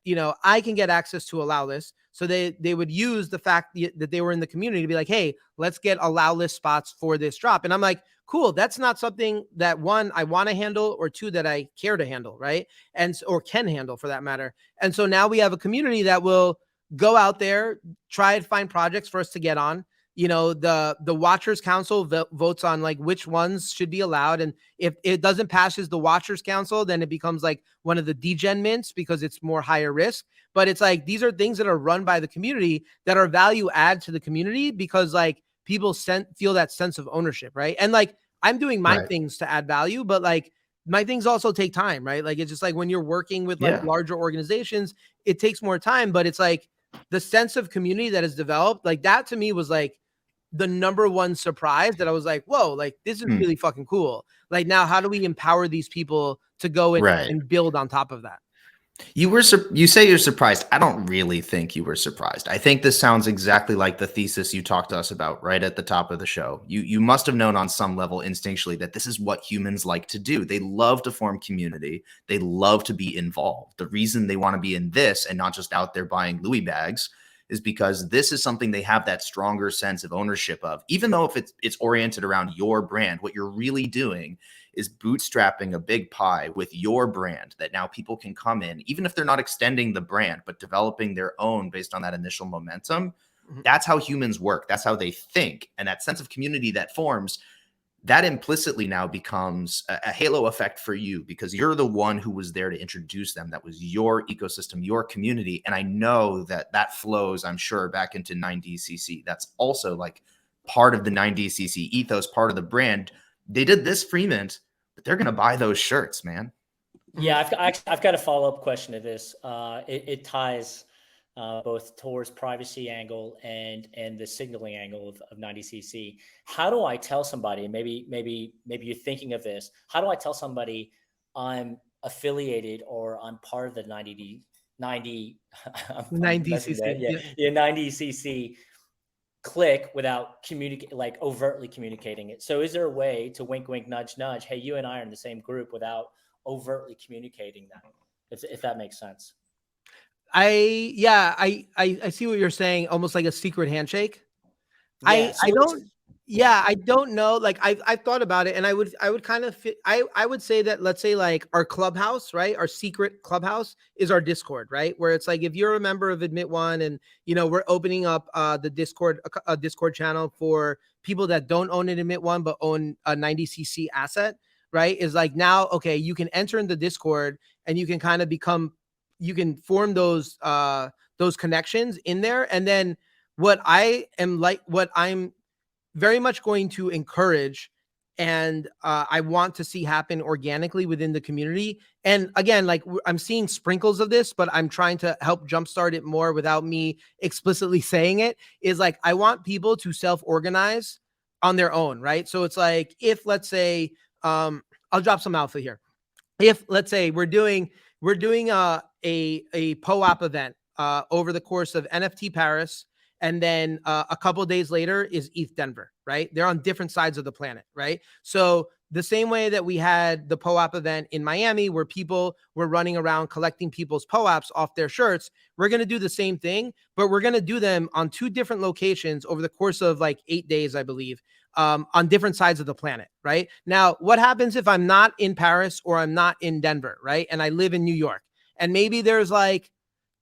Speaker 1: I can get access to allow lists. So they would use the fact that they were in the community to be like, hey, let's get allow list spots for this drop. And I'm like, cool. That's not something that 1, I want to handle, or 2, that I care to handle. Right. Or can handle for that matter. And so now we have a community that will go out there, try and find projects for us to get on. The Watchers Council votes on like which ones should be allowed. And if it doesn't pass the Watchers Council, then it becomes like one of the degen mints because it's more higher risk. But it's like, these are things that are run by the community that are value add to the community because like people feel that sense of ownership. Right. And like, I'm doing my things to add value, but like my things also take time, right? Like, it's just like when you're working with like
Speaker 3: Yeah.
Speaker 1: larger organizations, it takes more time, but it's like the sense of community that is developed, like that to me was like the number one surprise that I was like, whoa, like this is
Speaker 3: Hmm.
Speaker 1: really fucking cool. Like, now how do we empower these people to go
Speaker 3: Right.
Speaker 1: and build on top of that?
Speaker 3: You say you're surprised. I don't really think you were surprised. I think this sounds exactly like the thesis you talked to us about right at the top of the show. You must have known on some level instinctually that this is what humans like to do. They love to form community. They love to be involved. The reason they want to be in this and not just out there buying Louis bags is because this is something they have that stronger sense of ownership of. Even though if it's oriented around your brand, what you're really doing is bootstrapping a big pie with your brand that now people can come in, even if they're not extending the brand, but developing their own based on that initial momentum. That's how humans work. That's how they think. And that sense of community that forms, that implicitly now becomes a halo effect for you because you're the one who was there to introduce them. That was your ecosystem, your community. And I know that flows, I'm sure, back into 9DCC. That's also like part of the 9DCC ethos, part of the brand. They did this free mint, but they're going to buy those shirts, man.
Speaker 4: Yeah, I've got a follow-up question to this. It ties both towards privacy angle and the signaling angle of 90cc. How do I tell somebody, and maybe you're thinking of this, how do I tell somebody I'm affiliated or I'm part of the 90
Speaker 1: 90cc.
Speaker 4: yeah, 90cc click without overtly communicating it? So is there a way to wink, wink, nudge, nudge, hey, you and I are in the same group without overtly communicating that, if that makes sense?
Speaker 1: I see what you're saying. Almost like a secret handshake.
Speaker 4: Yeah,
Speaker 1: I don't know. Like I've thought about it, and I would kind of I would say that, let's say like our clubhouse, right? Our secret clubhouse is our Discord, right? Where it's like if you're a member of Admit One, and we're opening up the Discord, a Discord channel for people that don't own an Admit One but own a 90cc asset, right? Is like now, okay, you can enter in the Discord and you can kind of you can form those connections in there, and then what I'm very much going to encourage and I want to see happen organically within the community. And again, like I'm seeing sprinkles of this, but I'm trying to help jumpstart it more without me explicitly saying it, is like I want people to self-organize on their own, right? So it's like, if let's say, I'll drop some alpha here. If let's say we're doing a POAP event over the course of NFT Paris, and then a couple of days later is ETH Denver, right? They're on different sides of the planet, right? So the same way that we had the POAP event in Miami where people were running around collecting people's POAPs off their shirts, we're going to do the same thing, but we're going to do them on 2 different locations over the course of like 8 days, I believe, on different sides of the planet, right? Now, what happens if I'm not in Paris or I'm not in Denver, right? And I live in New York, and maybe there's like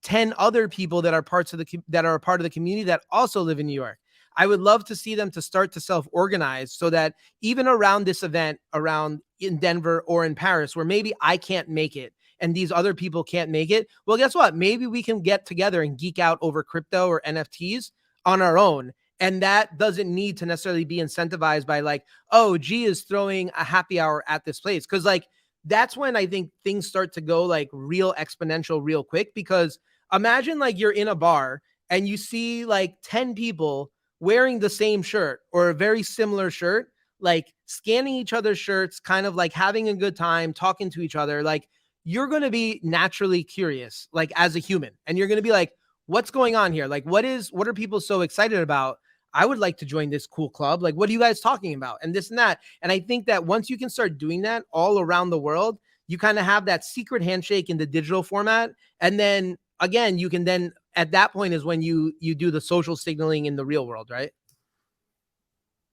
Speaker 1: 10 other people that are a part of the community that also live in New York. I would love to see them to start to self-organize so that even around this event, around in Denver or in Paris, where maybe I can't make it and these other people can't make it, well, guess what? Maybe we can get together and geek out over crypto or NFTs on our own. And that doesn't need to necessarily be incentivized by like, oh, G is throwing a happy hour at this place. Cause like, that's when I think things start to go like real exponential real quick. Because imagine like you're in a bar and you see like 10 people wearing the same shirt or a very similar shirt, like scanning each other's shirts, kind of like having a good time, talking to each other. Like you're going to be naturally curious, like as a human, and you're going to be like, what's going on here? Like, what are people so excited about? I would like to join this cool club. Like, what are you guys talking about? And this and that. And I think that once you can start doing that all around the world, you kind of have that secret handshake in the digital format. And then again, you can then at that point is when you do the social signaling in the real world, right?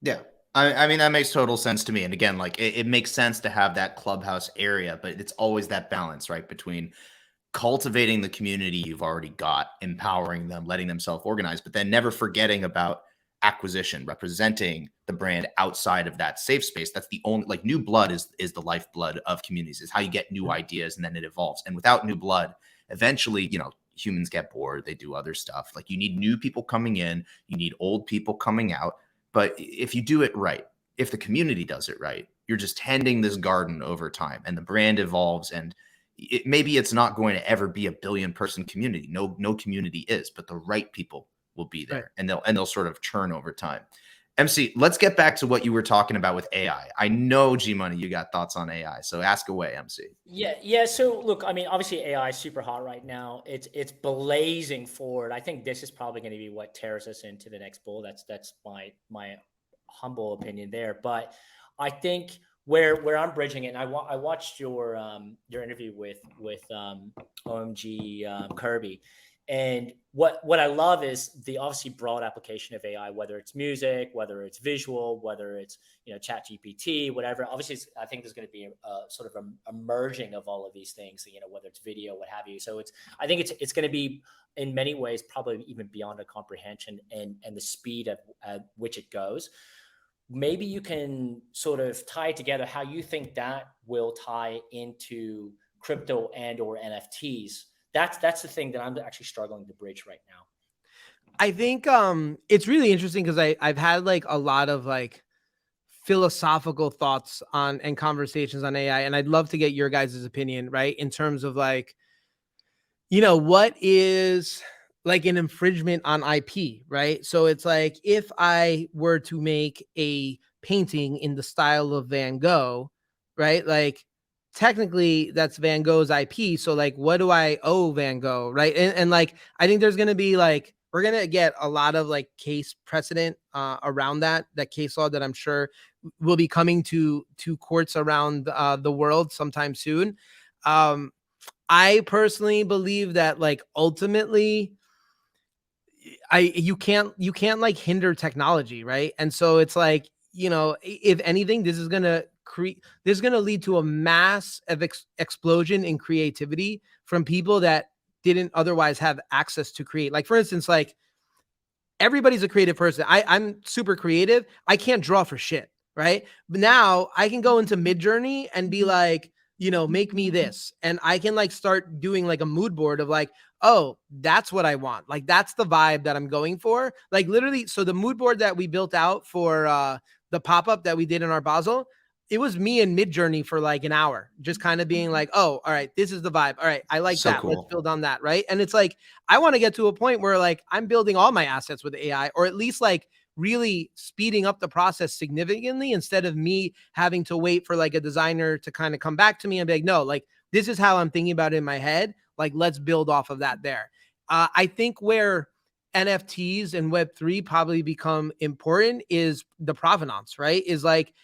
Speaker 3: Yeah. I mean, that makes total sense to me. And again, like it makes sense to have that clubhouse area, but it's always that balance, right? Between cultivating the community you've already got, empowering them, letting them self-organize, but then never forgetting about acquisition, representing the brand outside of that safe space. That's the only, like, new blood is the lifeblood of communities, is how you get new ideas and then it evolves. And without new blood, eventually, humans get bored. They do other stuff. Like, you need new people coming in, you need old people coming out. But if you do it right, if the community does it right, You're just tending this garden over time, and the brand evolves, and maybe it's not going to ever be a billion-person community. No community is, but the right people will be there, and they'll sort of churn over time. MC, let's get back to what you were talking about with AI. I know, G-Money, you got thoughts on AI, so ask away, MC.
Speaker 4: Yeah. So look, I mean, obviously AI is super hot right now. It's blazing forward. I think this is probably going to be what tears us into the next bull. That's my humble opinion there. But I think where I'm bridging it, and I watched your interview with OMG Kirby. And what I love is the obviously broad application of AI, whether it's music, whether it's visual, whether it's, Chat GPT, whatever. Obviously, I think there's going to be a sort of a merging of all of these things, whether it's video, what have you. So I think it's going to be in many ways probably even beyond a comprehension and the speed at which it goes. Maybe you can sort of tie together how you think that will tie into crypto and or NFTs. That's the thing that I'm actually struggling to bridge right now.
Speaker 1: I think it's really interesting because I've had like a lot of like philosophical thoughts on and conversations on AI, and I'd love to get your guys' opinion, right? In terms of like, what is like an infringement on IP, right? So it's like if I were to make a painting in the style of Van Gogh, right? Like technically that's Van Gogh's IP. So like, what do I owe Van Gogh, right? And like, I think there's going to be like, we're going to get a lot of like case precedent around that case law that I'm sure will be coming to courts around the world sometime soon. I personally believe that like ultimately you can't like hinder technology, right? And so it's like, if anything, this is going to lead to a mass of explosion in creativity from people that didn't otherwise have access to create. Like, for instance, like everybody's a creative person. I'm super creative. I can't draw for shit, right? But now I can go into Midjourney and be like, make me this. And I can like start doing like a mood board of like, oh, that's what I want. Like, that's the vibe that I'm going for. Like literally. So the mood board that we built out for the pop-up that we did in our Basel, it was me and Midjourney for like an hour, just kind of being like, oh, all right, this is the vibe. All right, I like that. Cool. Let's build on that, right? And it's like, I want to get to a point where like I'm building all my assets with AI, or at least like really speeding up the process significantly instead of me having to wait for like a designer to kind of come back to me and be like, no, like this is how I'm thinking about it in my head. Like, let's build off of that there. I think where NFTs and Web3 probably become important is the provenance, right? Is like,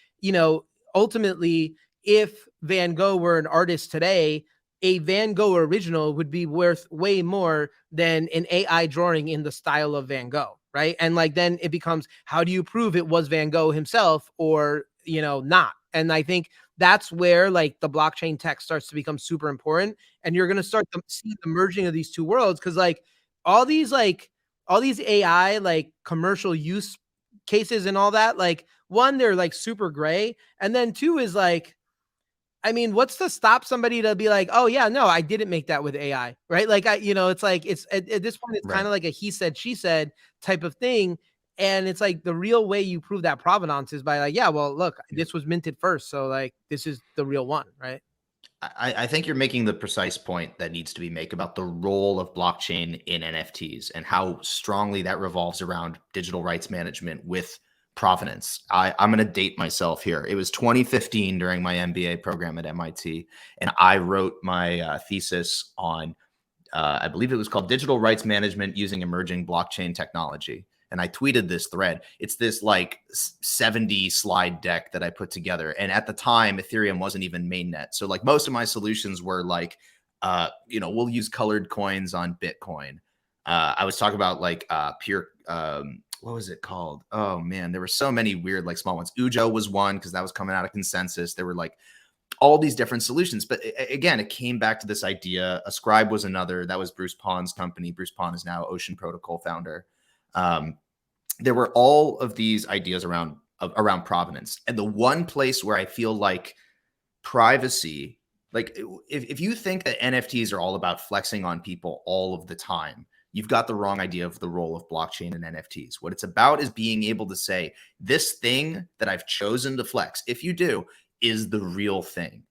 Speaker 1: ultimately, if Van Gogh were an artist today, a Van Gogh original would be worth way more than an AI drawing in the style of Van Gogh, right? And like, then it becomes, how do you prove it was Van Gogh himself or, not? And I think that's where like the blockchain tech starts to become super important. And you're going to start to see the merging of these two worlds. Cause like all these AI, like commercial use cases and all that, like one, they're like super gray. And then two is like, I mean, what's to stop somebody to be like, oh yeah, no, I didn't make that with AI, right? Like it's like, it's at this point, it's kind of like a he said, she said type of thing. And it's like the real way you prove that provenance is by like, yeah, well, look, this was minted first. So like, this is the real one, right?
Speaker 3: I think you're making the precise point that needs to be made about the role of blockchain in NFTs and how strongly that revolves around digital rights management with provenance. I'm going to date myself here. It was 2015 during my MBA program at MIT, and I wrote my thesis on, I believe it was called Digital Rights Management Using Emerging Blockchain Technology. And I tweeted this thread. It's this like 70 slide deck that I put together. And at the time, Ethereum wasn't even mainnet. So like most of my solutions were like, we'll use colored coins on Bitcoin. I was talking about like pure, what was it called? Oh man, there were so many weird like small ones. Ujo was one because that was coming out of consensus. There were like all these different solutions. But again, it came back to this idea. Ascribe was another. That was Bruce Pawn's company. Bruce Pawn is now Ocean Protocol founder. There were all of these ideas around provenance. And the one place where I feel like privacy, like if you think that NFTs are all about flexing on people all of the time, you've got the wrong idea of the role of blockchain and NFTs. What it's about is being able to say, this thing that I've chosen to flex, if you do, is the real thing,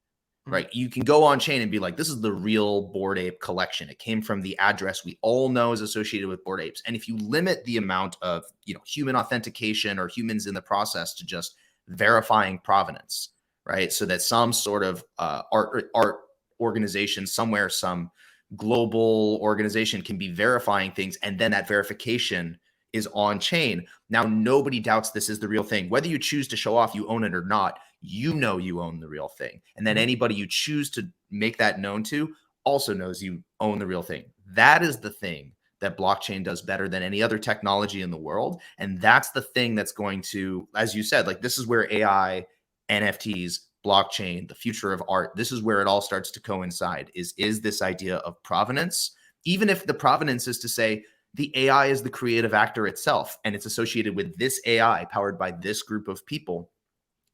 Speaker 3: right? You can go on chain and be like, this is the real Bored Ape collection. It came from the address we all know is associated with Bored Apes. And if you limit the amount of, human authentication or humans in the process to just verifying provenance, right? So that some sort of art organization somewhere, some global organization can be verifying things, and then that verification is on chain. Now, nobody doubts this is the real thing. Whether you choose to show off you own it or not, you own the real thing. And then anybody you choose to make that known to also knows you own the real thing. That is the thing that blockchain does better than any other technology in the world. And that's the thing that's going to, as you said, like, this is where AI, NFTs, blockchain, the future of art, this is where it all starts to coincide, is this idea of provenance. Even if the provenance is to say, the AI is the creative actor itself, and it's associated with this AI powered by this group of people,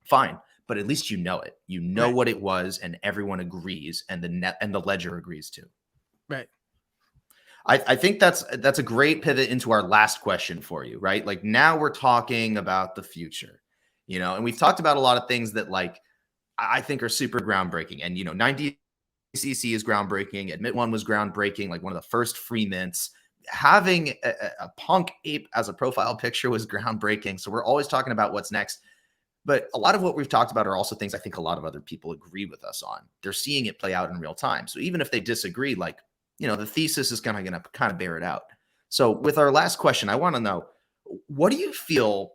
Speaker 3: fine. But at least you know it. You know
Speaker 1: Right.
Speaker 3: what it was, and everyone agrees, and the ledger agrees too.
Speaker 1: Right.
Speaker 3: I think that's a great pivot into our last question for you, right? Like, now we're talking about the future, and we've talked about a lot of things that, like, I think are super groundbreaking. And 90cc is groundbreaking. Admit One was groundbreaking, like one of the first free mints. Having a punk ape as a profile picture was groundbreaking. So we're always talking about what's next. But a lot of what we've talked about are also things I think a lot of other people agree with us on. They're seeing it play out in real time. So even if they disagree, like, the thesis is going to bear it out. So with our last question, I want to know, what do you feel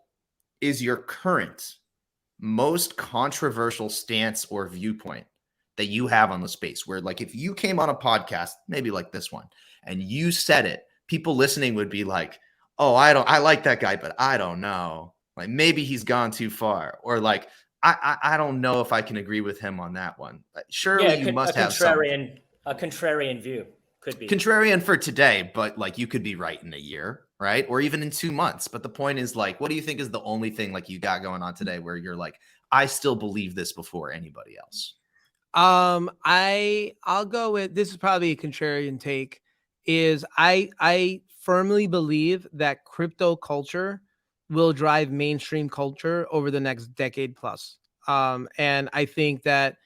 Speaker 3: is your current most controversial stance or viewpoint that you have on the space, where, like, if you came on a podcast, maybe like this one, and you said it, people listening would be like, oh, I like that guy, but I don't know. Like, maybe he's gone too far, or like, I don't know if I can agree with him on that one. Surely you must have
Speaker 4: a contrarian view. Could be
Speaker 3: contrarian for today, but like, you could be right in a year, right? Or even in 2 months. But the point is, like, what do you think is the only thing, like, you got going on today where you're like, I still believe this before anybody else?
Speaker 1: I'll go with, this is probably a contrarian take, is I firmly believe that crypto culture will drive mainstream culture over the next decade plus. And I think that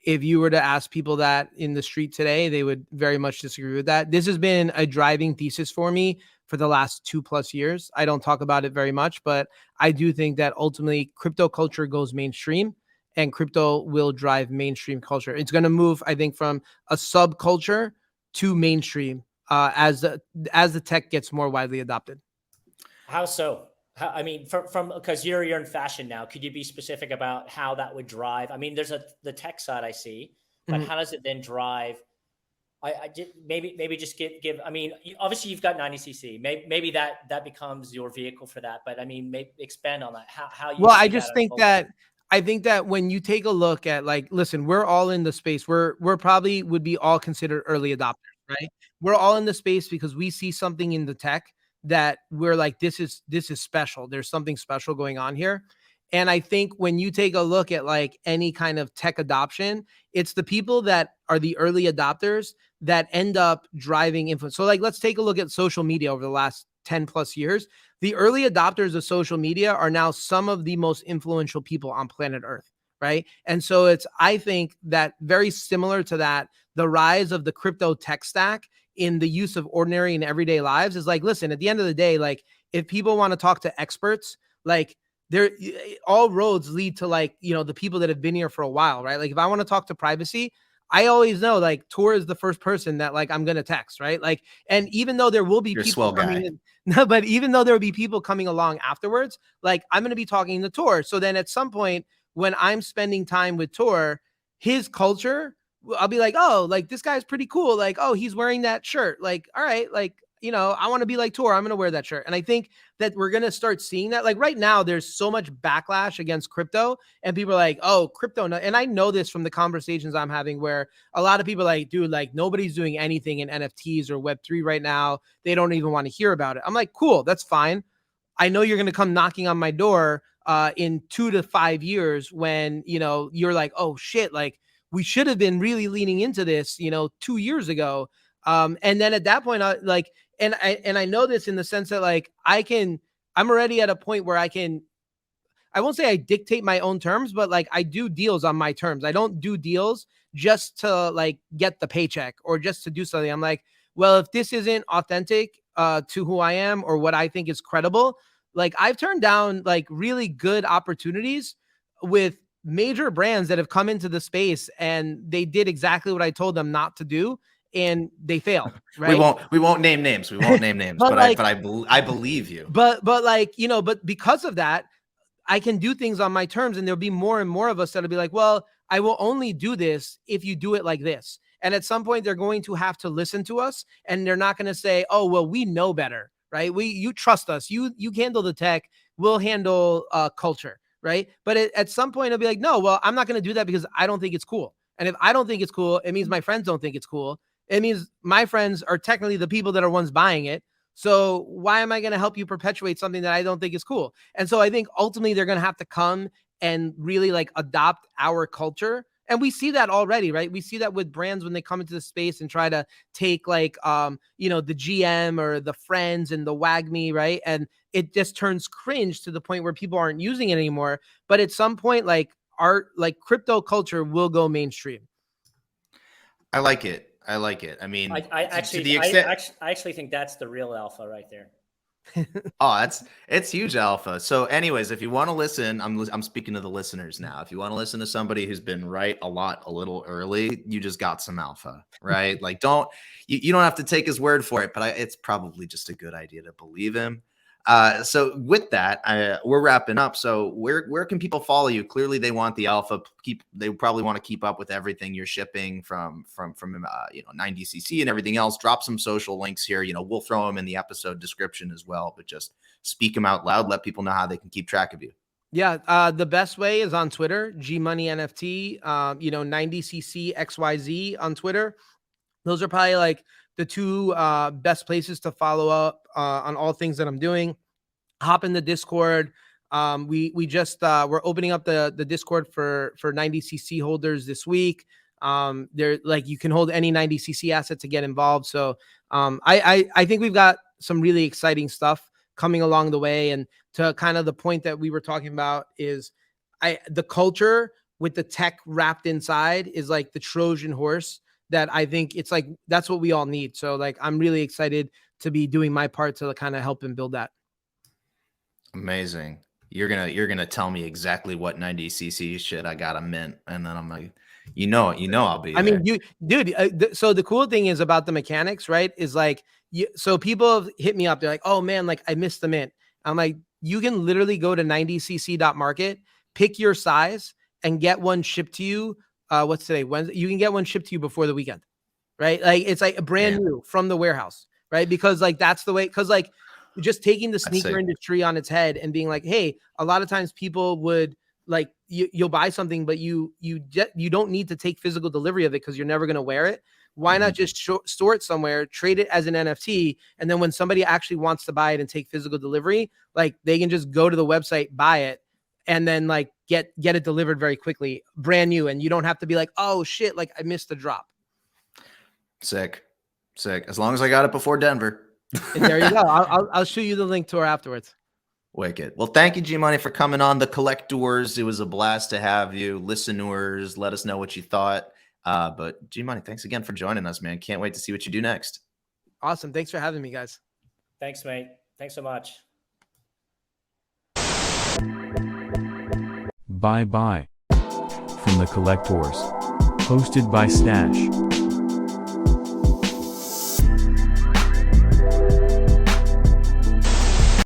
Speaker 1: if you were to ask people that in the street today, they would very much disagree with that. This has been a driving thesis for me for the last 2+ years. I don't talk about it very much, but I do think that ultimately crypto culture goes mainstream, and crypto will drive mainstream culture. It's going to move, I think, from a subculture to mainstream as the tech gets more widely adopted.
Speaker 4: How so? I memean, from because you're in fashion now, could you be specific about how that would drive? I mean, there's the tech side I see, but how does it then drive? I did maybe just give. I mean, obviously you've got 90cc. Maybe that becomes your vehicle for that. But I mean, maybe expand on that. How you?
Speaker 1: Well,
Speaker 4: see
Speaker 1: I just think that I think that when you take a look at, like, listen, we're all in the space. We're probably would be all considered early adopters, right? We're all in the space because we see something in the tech that we're like, this is special. There's something special going on here. And I think when you take a look at, like, any kind of tech adoption, it's the people that are the early adopters that end up driving influence. So, like, let's take a look at social media over the last 10+ years. The early adopters of social media are now some of the most influential people on planet Earth, right? And so I think that very similar to that, the rise of the crypto tech stack in the use of ordinary and everyday lives is like, listen, at the end of the day, like, if people want to talk to experts, like, all roads lead to, like, the people that have been here for a while, right? Like, if I want to talk to privacy, I always know, like, Tor is the first person that, like, I'm going to text, right? Like, and even though there will be people coming in, no, but even though there will be people coming along afterwards, like, I'm going to be talking to Tor. So then at some point when I'm spending time with Tor, his culture, I'll be like, oh, like, this guy's pretty cool. Like, oh, he's wearing that shirt. Like, all right, like, I want to be like Tor. I'm going to wear that shirt. And I think that we're going to start seeing that. Like, right now, there's so much backlash against crypto, and people are like, oh, crypto. No. And I know this from the conversations I'm having, where a lot of people are like, dude, like, nobody's doing anything in NFTs or Web3 right now. They don't even want to hear about it. I'm like, cool, that's fine. I know you're going to come knocking on my door in 2 to 5 years when, you're like, oh shit, like, we should have been really leaning into this, 2 years ago. And then at that point, and I know this in the sense that, like, I'm already at a point where I I won't say I dictate my own terms, but like I do deals on my terms. I don't do deals just to like get the paycheck or just to do something. I'm like, well, if this isn't authentic to who I am or what I think is credible, like I've turned down like really good opportunities with major brands that have come into the space and they did exactly what I told them not to do and they failed. Right.
Speaker 3: We won't name names. We won't name names, but
Speaker 1: like,
Speaker 3: I believe you.
Speaker 1: But like, you know, but because of that, I can do things on my terms and there'll be more and more of us that'll be like, well, I will only do this if you do it like this. And at some point they're going to have to listen to us and they're not going to say, oh, well, we know better, right? You trust us. You handle the tech, we'll handle culture, right? But at some point it'll be like, no, well, I'm not going to do that because I don't think it's cool. And if I don't think it's cool, it means my friends don't think it's cool. It means my friends are technically the people that are ones buying it. So why am I going to help you perpetuate something that I don't think is cool? And so I think ultimately they're going to have to come and really like adopt our culture. And we see that already, right? We see that with brands when they come into the space and try to take like, you know, the GM or the friends and the WAGMI, right? And it just turns cringe to the point where people aren't using it anymore. But at some point, like crypto culture will go mainstream.
Speaker 3: I like it. I mean,
Speaker 4: I actually think that's the real alpha right there.
Speaker 3: Oh, it's huge alpha. So anyways, if you want to listen, I'm speaking to the listeners now. If you want to listen to somebody who's been right a little early, you just got some alpha, right? Like you don't have to take his word for it, but it's probably just a good idea to believe him. So with that, we're wrapping up. So where can people follow you? Clearly they want the alpha. They probably want to keep up with everything you're shipping from 90cc and everything else. Drop some social links here. You know, we'll throw them in the episode description as well, but just speak them out loud. Let people know how they can keep track of you.
Speaker 1: Yeah. The best way is on Twitter, gmoney NFT, 90cc XYZ on Twitter. Those are probably like the two best places to follow up on all things that I'm doing. Hop in the Discord. We just we're opening up the Discord for 90cc holders this week. They're like you can hold any 90cc asset to get involved. So I think we've got some really exciting stuff coming along the way. And to kind of the point that we were talking about is the culture with the tech wrapped inside is like the Trojan horse that I think it's like, that's what we all need. So like, I'm really excited to be doing my part to kind of help and build that. Amazing.
Speaker 3: You're going to tell me exactly what 90cc shit I got to mint. And then I'm like, I'll be there.
Speaker 1: I mean, so the cool thing is about the mechanics, right? Is like, so people have hit me up. They're like, oh man, like I missed the mint. I'm like, you can literally go to 90cc.market, pick your size and get one shipped to you. What's today? Wednesday. You can get one shipped to you before the weekend, right? Like it's like a brand new from the warehouse, right? Because like that's the way. Because like just taking the sneaker industry on its head and being like, hey, a lot of times people would like you'll buy something, but you don't need to take physical delivery of it because you're never going to wear it. Why not just store it somewhere, trade it as an NFT, and then when somebody actually wants to buy it and take physical delivery, like they can just go to the website, buy it, and then like get it delivered very quickly, brand new. And you don't have to be like, oh shit, like I missed the drop.
Speaker 3: Sick. As long as I got it before Denver.
Speaker 1: And there you go. I'll show you the link to her afterwards.
Speaker 3: Wicked. Well, thank you, Gmoney, for coming on the Collectors. It was a blast to have you. Listeners, let us know what you thought. But Gmoney, thanks again for joining us, man. Can't wait to see what you do next.
Speaker 1: Awesome. Thanks for having me, guys.
Speaker 4: Thanks, mate. Thanks so much.
Speaker 2: Bye bye. From the Collectors. Hosted by Stashh.